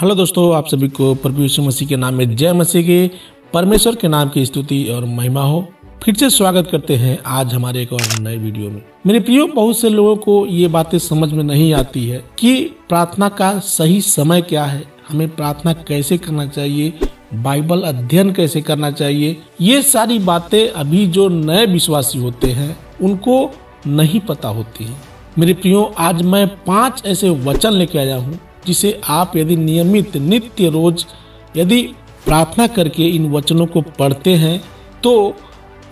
Hello दोस्तों, आप सभी को प्रभु यीशु मसीह के नाम में जय मसीह के परमेश्वर के नाम की स्तुति और महिमा हो। फिर से स्वागत करते हैं आज हमारे एक और नए वीडियो में। मेरे प्रियो, बहुत से लोगों को ये बातें समझ में नहीं आती है कि प्रार्थना का सही समय क्या है, हमें प्रार्थना कैसे करना चाहिए, बाइबल अध्ययन कैसे करना चाहिए। ये सारी बातें अभी जो नए विश्वासी होते हैं उनको नहीं पता होती है। मेरे प्रियो, आज मैं 5 ऐसे वचन लेके आया हूँ जिसे आप यदि नियमित नित्य रोज यदि प्रार्थना करके इन वचनों को पढ़ते हैं तो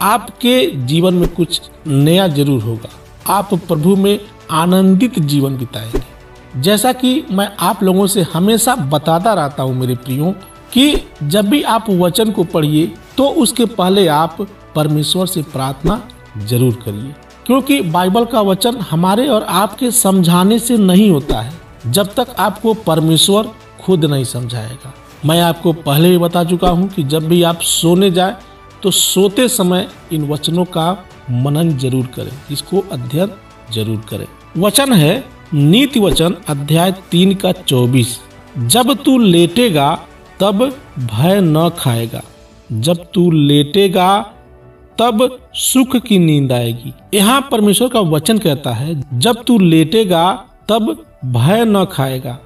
आपके जीवन में कुछ नया जरूर होगा। आप प्रभु में आनंदित जीवन बिताएंगे। जैसा कि मैं आप लोगों से हमेशा बताता रहता हूँ मेरे प्रियो कि जब भी आप वचन को पढ़िए तो उसके पहले आप परमेश्वर से प्रार्थना जरूर करिए, क्योंकि बाइबल का वचन हमारे और आपके समझाने से नहीं होता है जब तक आपको परमेश्वर खुद नहीं समझाएगा। मैं आपको पहले ही बता चुका हूं कि जब भी आप सोने जाए तो सोते समय इन वचनों का मनन जरूर करें, इसको अध्ययन जरूर करें। वचन है नीति वचन अध्याय 3 का 24। जब तू लेटेगा तब भय न खाएगा, जब तू लेटेगा तब सुख की नींद आएगी। यहाँ परमेश्वर का वचन कहता है जब तू लेटेगा तब भय न खाएगा,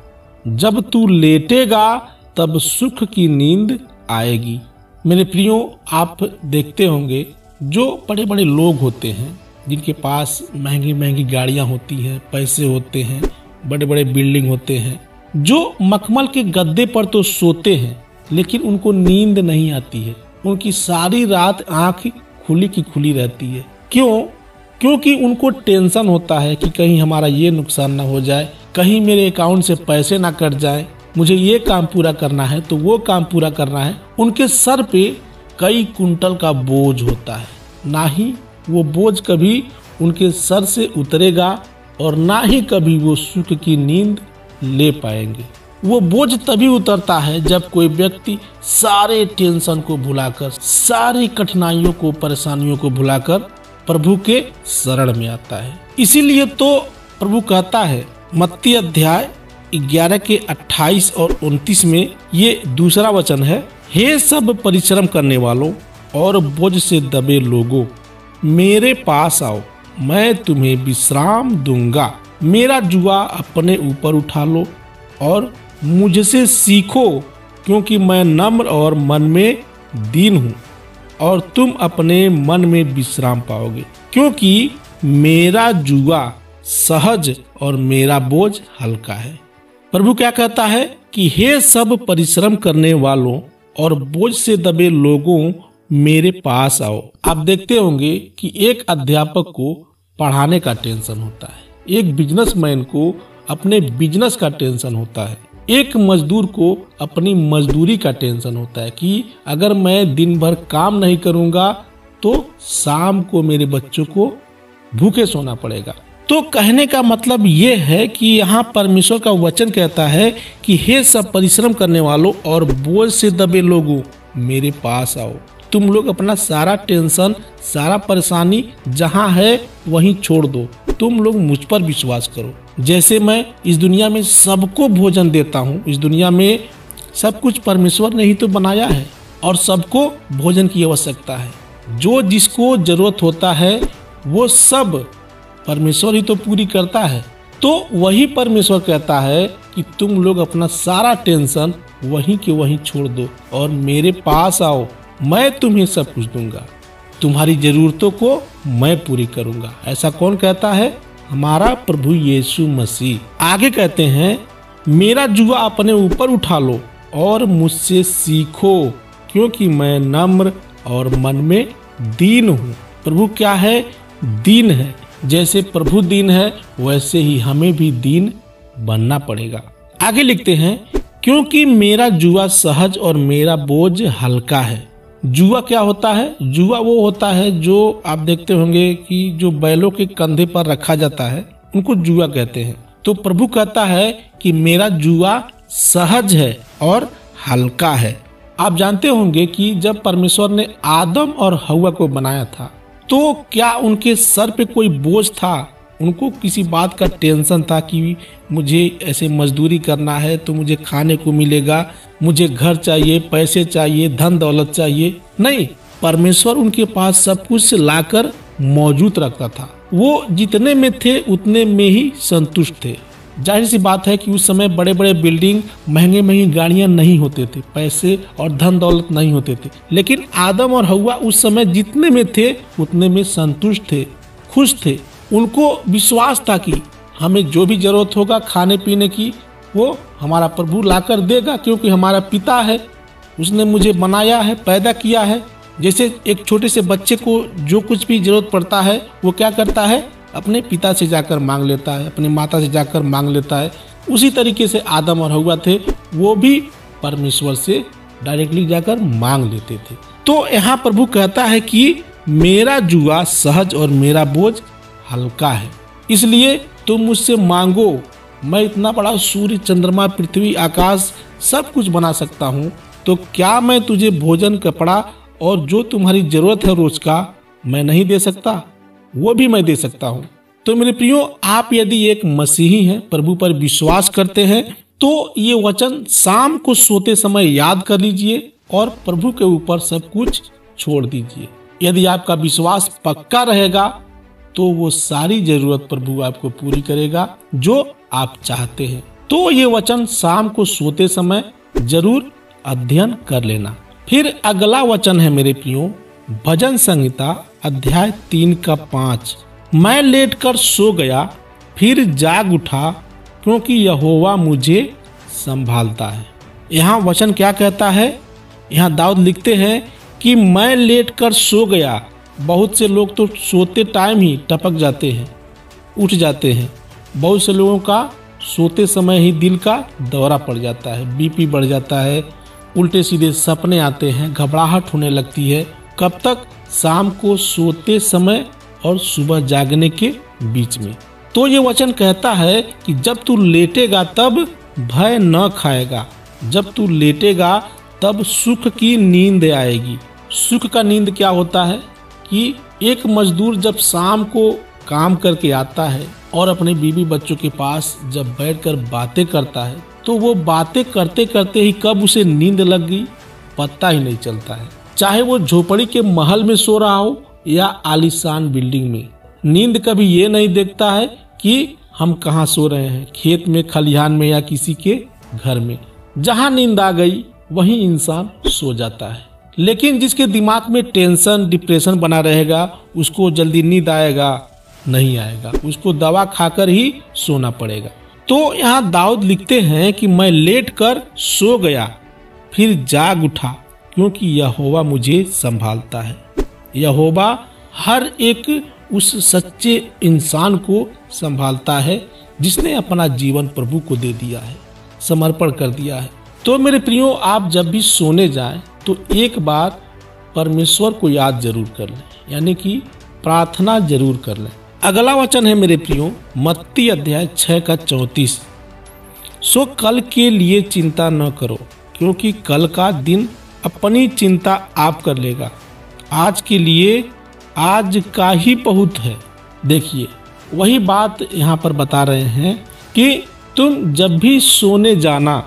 जब तू लेटेगा तब सुख की नींद आएगी। मेरे प्रियो, आप देखते होंगे जो बड़े बड़े लोग होते हैं जिनके पास महंगी महंगी गाड़ियां होती हैं, पैसे होते हैं, बड़े बड़े बिल्डिंग होते हैं, जो मखमल के गद्दे पर तो सोते हैं लेकिन उनको नींद नहीं आती है। उनकी सारी रात आंख खुली की खुली रहती है। क्यों? क्योंकि उनको टेंशन होता है कि कहीं हमारा ये नुकसान ना हो जाए, कहीं मेरे अकाउंट से पैसे ना कट जाए, मुझे ये काम पूरा करना है तो वो काम पूरा करना है। उनके सर पे कई कुंटल का बोझ होता है, ना ही वो बोझ कभी उनके सर से उतरेगा और ना ही कभी वो सुख की नींद ले पाएंगे। वो बोझ तभी उतरता है जब कोई व्यक्ति सारे टेंशन को भुलाकर, सारी कठिनाइयों को, परेशानियों को भुलाकर प्रभु के शरण में आता है। इसीलिए तो प्रभु कहता है मत्ती अध्याय 11 के 28 और 29 में, ये दूसरा वचन है, हे सब परिश्रम करने वालों और बोझ से दबे लोगों, मेरे पास आओ, मैं तुम्हें विश्राम दूंगा। मेरा जुआ अपने ऊपर उठा लो और मुझसे सीखो, क्योंकि मैं नम्र और मन में दीन हूँ, और तुम अपने मन में विश्राम पाओगे। क्योंकि मेरा जुआ सहज और मेरा बोझ हल्का है। प्रभु क्या कहता है कि हे सब परिश्रम करने वालों और बोझ से दबे लोगों, मेरे पास आओ। आप देखते होंगे कि एक अध्यापक को पढ़ाने का टेंशन होता है, एक बिजनेसमैन को अपने बिजनेस का टेंशन होता है, एक मजदूर को अपनी मजदूरी का टेंशन होता है कि अगर मैं दिन भर काम नहीं करूंगा तो शाम को मेरे बच्चों को भूखे सोना पड़ेगा। तो कहने का मतलब ये है कि यहाँ परमेश्वर का वचन कहता है कि हे सब परिश्रम करने वालों और बोझ से दबे लोगों, मेरे पास आओ। तुम लोग अपना सारा टेंशन, सारा परेशानी जहाँ है वहीं छोड़ दो। तुम लोग मुझ पर विश्वास करो। जैसे मैं इस दुनिया में सबको भोजन देता हूँ, इस दुनिया में सब कुछ परमेश्वर ने ही तो बनाया है और सबको भोजन की आवश्यकता है। जो जिसको जरूरत होता है वो सब परमेश्वर ही तो पूरी करता है। तो वही परमेश्वर कहता है कि तुम लोग अपना सारा टेंशन वहीं के वहीं छोड़ दो और मेरे पास आओ, मैं तुम्हें सब कुछ दूंगा, तुम्हारी जरूरतों को मैं पूरी करूंगा। ऐसा कौन कहता है? हमारा प्रभु यीशु मसीह। आगे कहते हैं, मेरा जुआ अपने ऊपर उठा लो और मुझसे सीखो, क्योंकि मैं नम्र और मन में दीन हूँ। प्रभु क्या है? दीन है। जैसे प्रभु दीन है वैसे ही हमें भी दीन बनना पड़ेगा। आगे लिखते हैं, क्योंकि मेरा जुआ सहज और मेरा बोझ हल्का है। जुआ क्या होता है? जुआ वो होता है जो आप देखते होंगे कि जो बैलों के कंधे पर रखा जाता है, उनको जुआ कहते हैं। तो प्रभु कहता है कि मेरा जुआ सहज है और हल्का है। आप जानते होंगे कि जब परमेश्वर ने आदम और हव्वा को बनाया था तो क्या उनके सर पे कोई बोझ था? उनको किसी बात का टेंशन था कि मुझे ऐसे मजदूरी करना है तो मुझे खाने को मिलेगा, मुझे घर चाहिए, पैसे चाहिए, धन दौलत चाहिए। नहीं, परमेश्वर उनके पास सब कुछ लाकर मौजूद रखता था। वो जितने में थे उतने में ही संतुष्ट थे। जाहिर सी बात है कि उस समय बड़े बड़े बिल्डिंग, महंगे महंगी गाड़ियां नहीं होते थे, पैसे और धन दौलत नहीं होते थे, लेकिन आदम और हव्वा उस समय जितने में थे उतने में संतुष्ट थे, खुश थे। उनको विश्वास था कि हमें जो भी जरूरत होगा खाने पीने की वो हमारा प्रभु लाकर देगा, क्योंकि हमारा पिता है, उसने मुझे बनाया है, पैदा किया है। जैसे एक छोटे से बच्चे को जो कुछ भी जरूरत पड़ता है वो क्या करता है, अपने पिता से जाकर मांग लेता है, अपनी माता से जाकर मांग लेता है। उसी तरीके से आदम और हव्वा थे, वो भी परमेश्वर से डायरेक्टली जाकर मांग लेते थे। तो यहाँ प्रभु कहता है कि मेरा जुआ सहज और मेरा बोझ हल्का है, इसलिए तुम मुझसे मांगो। मैं इतना बड़ा सूर्य, चंद्रमा, पृथ्वी, आकाश सब कुछ बना सकता हूँ, तो क्या मैं तुझे भोजन, कपड़ा और जो तुम्हारी जरूरत है रोज का मैं नहीं दे सकता? वो भी मैं दे सकता हूँ। तो मेरे प्रियो, आप यदि एक मसीही हैं, प्रभु पर विश्वास करते हैं, तो ये वचन शाम को सोते समय याद कर लीजिए और प्रभु के ऊपर सब कुछ छोड़ दीजिए। यदि आपका विश्वास पक्का रहेगा तो वो सारी जरूरत प्रभु आपको पूरी करेगा जो आप चाहते हैं। तो ये वचन शाम को सोते समय जरूर अध्ययन कर लेना। फिर अगला वचन है मेरे प्रियो, भजन संहिता अध्याय 3 का 5। मैं लेटकर सो गया, फिर जाग उठा, क्योंकि यहोवा मुझे संभालता है। यहाँ वचन क्या कहता है? यहाँ दाऊद लिखते हैं कि मैं लेटकर सो गया। बहुत से लोग तो सोते टाइम ही टपक जाते हैं, उठ जाते हैं। बहुत से लोगों का सोते समय ही दिल का दौरा पड़ जाता है, बीपी बढ़ जाता है, उल्टे सीधे सपने आते हैं, घबराहट होने लगती है। कब तक? शाम को सोते समय और सुबह जागने के बीच में। तो ये वचन कहता है कि जब तू लेटेगा तब भय न खाएगा, जब तू लेटेगा तब सुख की नींद आएगी। सुख का नींद क्या होता है कि एक मजदूर जब शाम को काम करके आता है और अपने बीवी बच्चों के पास जब बैठकर बातें करता है, तो वो बातें करते करते ही कब उसे नींद लग गई पता ही नहीं चलता है। चाहे वो झोपड़ी के महल में सो रहा हो या आलीशान बिल्डिंग में। नींद कभी ये नहीं देखता है कि हम कहाँ सो रहे हैं, खेत में, खलिहान में या किसी के घर में। जहाँ नींद आ गई वहीं इंसान सो जाता है। लेकिन जिसके दिमाग में टेंशन, डिप्रेशन बना रहेगा, उसको जल्दी नींद आएगा नहीं आएगा, उसको दवा खाकर ही सोना पड़ेगा। तो यहाँ दाऊद लिखते हैं कि मैं लेट कर सो गया, फिर जाग उठा, क्योंकि यहोवा मुझे संभालता है। यहोवा हर एक उस सच्चे इंसान को संभालता है जिसने अपना जीवन प्रभु को दे दिया है, समर्पण कर दिया है। तो मेरे प्रियो, आप जब भी सोने जाएं तो एक बार परमेश्वर को याद जरूर कर लें, यानी कि प्रार्थना जरूर कर लें। अगला वचन है मेरे प्रियो, मत्ती अध्याय 6 का 34। सो कल के लिए चिंता न करो, क्योंकि कल का दिन अपनी चिंता आप कर लेगा। आज के लिए आज का ही बहुत है। देखिए, वही बात यहाँ पर बता रहे हैं कि तुम जब भी सोने जाना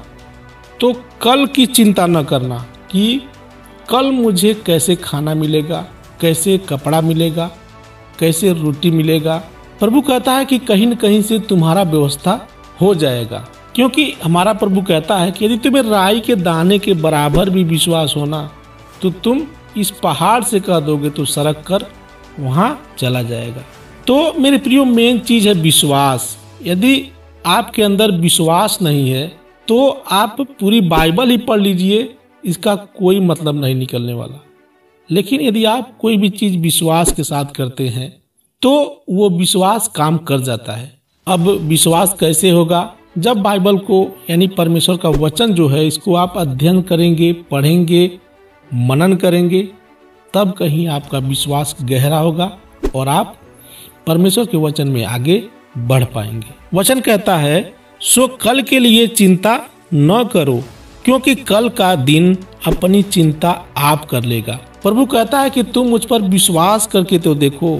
तो कल की चिंता न करना कि कल मुझे कैसे खाना मिलेगा, कैसे कपड़ा मिलेगा, कैसे रोटी मिलेगा। प्रभु कहता है कि कहीं न कहीं से तुम्हारा व्यवस्था हो जाएगा, क्योंकि हमारा प्रभु कहता है कि यदि तुम्हें राई के दाने के बराबर भी विश्वास होना तो तुम इस पहाड़ से कह दोगे तो सरक कर वहां चला जाएगा। तो मेरे प्रियो, मेन चीज है विश्वास। यदि आपके अंदर विश्वास नहीं है तो आप पूरी बाइबल ही पढ़ लीजिए, इसका कोई मतलब नहीं निकलने वाला। लेकिन यदि आप कोई भी चीज विश्वास के साथ करते हैं तो वो विश्वास काम कर जाता है। अब विश्वास कैसे होगा? जब बाइबल को, यानी परमेश्वर का वचन जो है, इसको आप अध्ययन करेंगे, पढ़ेंगे, मनन करेंगे, तब कहीं आपका विश्वास गहरा होगा और आप परमेश्वर के वचन में आगे बढ़ पाएंगे। वचन कहता है, सो कल के लिए चिंता न करो, क्योंकि कल का दिन अपनी चिंता आप कर लेगा। प्रभु कहता है कि तुम मुझ पर विश्वास करके तो देखो,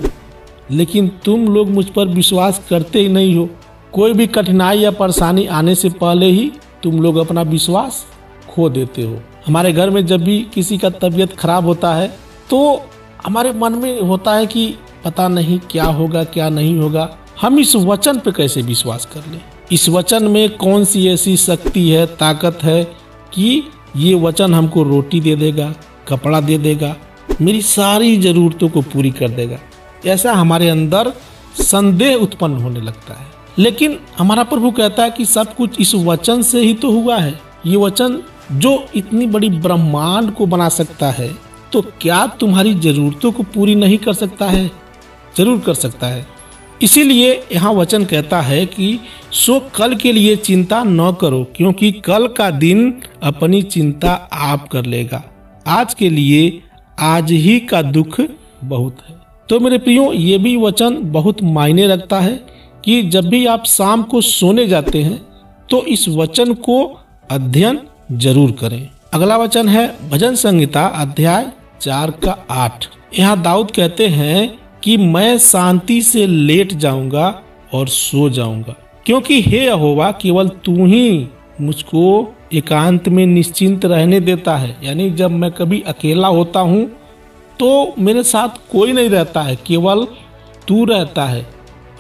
लेकिन तुम लोग मुझ पर विश्वास करते ही नहीं हो। कोई भी कठिनाई या परेशानी आने से पहले ही तुम लोग अपना विश्वास खो देते हो। हमारे घर में जब भी किसी का तबीयत खराब होता है तो हमारे मन में होता है कि पता नहीं क्या होगा क्या नहीं होगा, हम इस वचन पे कैसे विश्वास कर लें। इस वचन में कौन सी ऐसी शक्ति है, ताकत है कि ये वचन हमको रोटी दे देगा, कपड़ा दे देगा, मेरी सारी जरूरतों को पूरी कर देगा। ऐसा हमारे अंदर संदेह उत्पन्न होने लगता है। लेकिन हमारा प्रभु कहता है कि सब कुछ इस वचन से ही तो हुआ है। ये वचन जो इतनी बड़ी ब्रह्मांड को बना सकता है, तो क्या तुम्हारी जरूरतों को पूरी नहीं कर सकता है? जरूर कर सकता है। इसीलिए यहाँ वचन कहता है कि सो कल के लिए चिंता न करो, क्योंकि कल का दिन अपनी चिंता आप कर लेगा। आज के लिए आज ही का दुख बहुत है। तो मेरे प्रियो, ये भी वचन बहुत मायने रखता है कि जब भी आप शाम को सोने जाते हैं तो इस वचन को अध्ययन जरूर करें। अगला वचन है भजन संहिता अध्याय 4 का 8। यहाँ दाऊद कहते हैं कि मैं शांति से लेट जाऊंगा और सो जाऊंगा, क्योंकि हे यहोवा केवल तू ही मुझको एकांत में निश्चिंत रहने देता है। यानी जब मैं कभी अकेला होता हूँ तो मेरे साथ कोई नहीं रहता है, केवल तू रहता है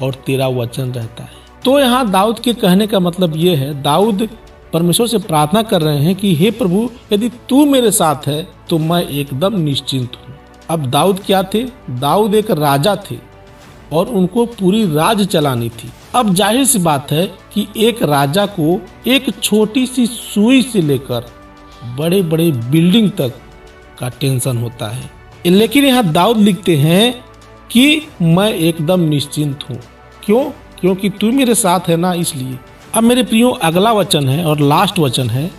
और तेरा वचन रहता है। तो यहाँ दाऊद के कहने का मतलब ये है, दाऊद परमेश्वर से प्रार्थना कर रहे हैं कि हे प्रभु, यदि तू मेरे साथ है तो मैं एकदम निश्चिंत हूँ। अब दाऊद क्या थे? दाऊद एक राजा थे और उनको पूरी राज चलानी थी। अब जाहिर सी बात है कि एक राजा को एक छोटी सी सुई से लेकर बड़े बड़े बिल्डिंग तक का टेंशन होता है। लेकिन यहाँ दाऊद लिखते हैं कि मैं एकदम निश्चिंत हूँ। क्यों? क्योंकि तू मेरे साथ है ना, इसलिए। अब मेरे प्रियो, अगला वचन है और लास्ट वचन है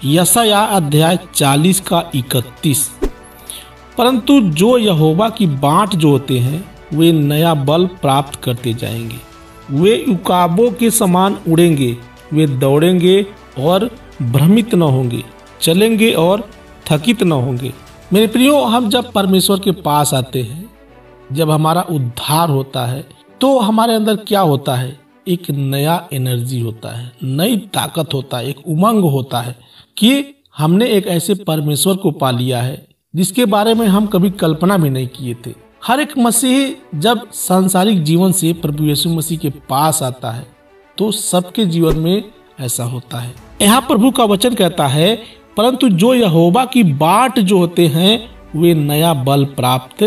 यशायाह अध्याय 40 का 31। परंतु जो यहोवा की बाट जोते हैं वे नया बल प्राप्त करते जाएंगे, वे उकाबों के समान उड़ेंगे, वे दौड़ेंगे और भ्रमित न होंगे, चलेंगे और थकित न होंगे। मेरे प्रियो, हम जब परमेश्वर के पास आते हैं, जब हमारा उद्धार होता है, तो हमारे अंदर क्या होता है? एक नया एनर्जी होता है, नई ताकत होता है, एक उमंग होता है कि हमने एक ऐसे परमेश्वर को पा लिया है जिसके बारे में हम कभी कल्पना भी नहीं किए थे। हर एक मसीही जब सांसारिक जीवन से प्रभु यीशु मसीह के पास आता है तो सबके जीवन में ऐसा होता है। यहाँ प्रभु का वचन कहता है, परंतु जो यहोवा की बाट जो होते हैं वे नया बल प्राप्त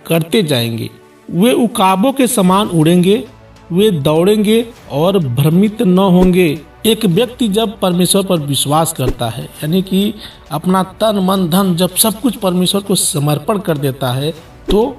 करते जाएंगे, वे उकाबों के समान उड़ेंगे, वे दौड़ेंगे और भ्रमित न होंगे। एक व्यक्ति जब परमेश्वर पर विश्वास करता है, यानी कि अपना तन मन धन जब सब कुछ परमेश्वर को समर्पण कर देता है, तो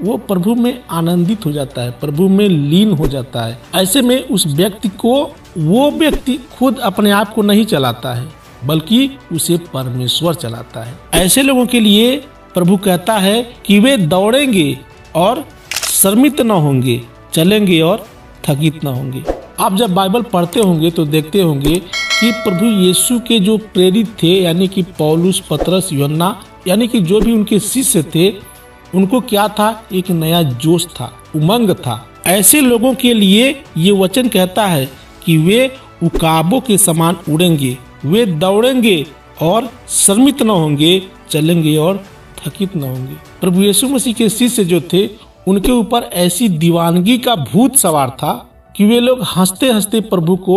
वो प्रभु में आनंदित हो जाता है, प्रभु में लीन हो जाता है। ऐसे में उस व्यक्ति को, वो व्यक्ति खुद अपने आप को नहीं चलाता है, बल्कि उसे परमेश्वर चलाता है। ऐसे लोगों के लिए प्रभु कहता है कि वे दौड़ेंगे और शर्मित न होंगे, चलेंगे और थकित न होंगे। आप जब बाइबल पढ़ते होंगे तो देखते होंगे कि प्रभु यीशु के जो प्रेरित थे, यानी कि पौलुस, पतरस, यूहन्ना, यानी कि जो भी उनके शिष्य थे, उनको क्या था? एक नया जोश था, उमंग था। ऐसे लोगों के लिए ये वचन कहता है कि वे उकाबों के समान उड़ेंगे, वे दौड़ेंगे और शर्मित न होंगे, चलेंगे और थकित न होंगे। प्रभु यीशु मसीह के शिष्य जो थे, उनके ऊपर ऐसी दीवानगी का भूत सवार था कि वे लोग हंसते हंसते प्रभु को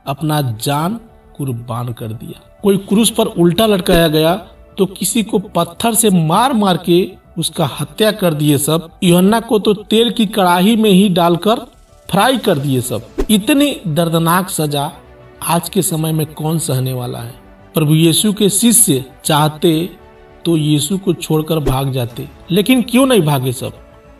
अपना जान कुर्बान कर दिया। कोई क्रूस पर उल्टा लटकाया गया तो किसी को पत्थर से मार मार के उसका हत्या कर दिए सब। यूहन्ना को तो तेल की कड़ाही में ही डालकर फ्राई कर दिए सब। इतनी दर्दनाक सजा आज के समय में कौन सहने वाला है? प्रभु यीशु के शिष्य चाहते तो यीशु को छोड़कर भाग जाते, लेकिन क्यों नहीं भागे सब?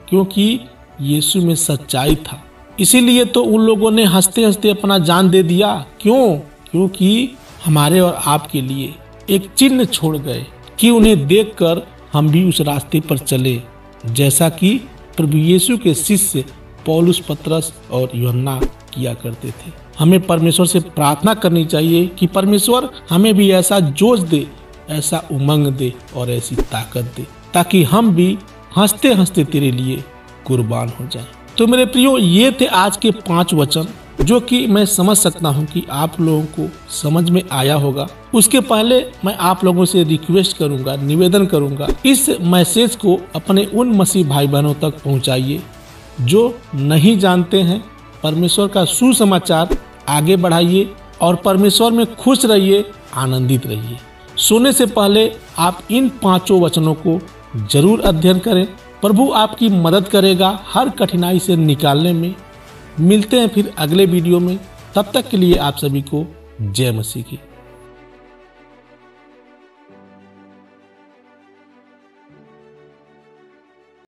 क्योंकि यीशु में सच्चाई था। इसीलिए तो उन लोगों ने हंसते हंसते अपना जान दे दिया। क्यों? क्योंकि हमारे और आपके लिए एक चिन्ह छोड़ गए कि उन्हें देखकर हम भी उस रास्ते पर चले, जैसा कि प्रभु यीशु के शिष्य पौलुस, पतरस और यूहन्ना किया करते थे। हमें परमेश्वर से प्रार्थना करनी चाहिए कि परमेश्वर हमें भी ऐसा जोश दे, ऐसा उमंग दे और ऐसी ताकत दे, ताकि हम भी हंसते हंसते तेरे लिए कुर्बान हो जाए। तो मेरे प्रियो, ये थे आज के 5 वचन जो कि मैं समझ सकता हूँ कि आप लोगों को समझ में आया होगा। उसके पहले मैं आप लोगों से रिक्वेस्ट करूंगा, निवेदन करूंगा, इस मैसेज को अपने उन मसीह भाई बहनों तक पहुंचाइए जो नहीं जानते हैं। परमेश्वर का सुसमाचार आगे बढ़ाइए और परमेश्वर में खुश रहिए, आनंदित रहिए। सोने से पहले आप इन 5 वचनों को जरूर अध्ययन करें। प्रभु आपकी मदद करेगा हर कठिनाई से निकालने में। मिलते हैं फिर अगले वीडियो में। तब तक के लिए आप सभी को जय मसीह की।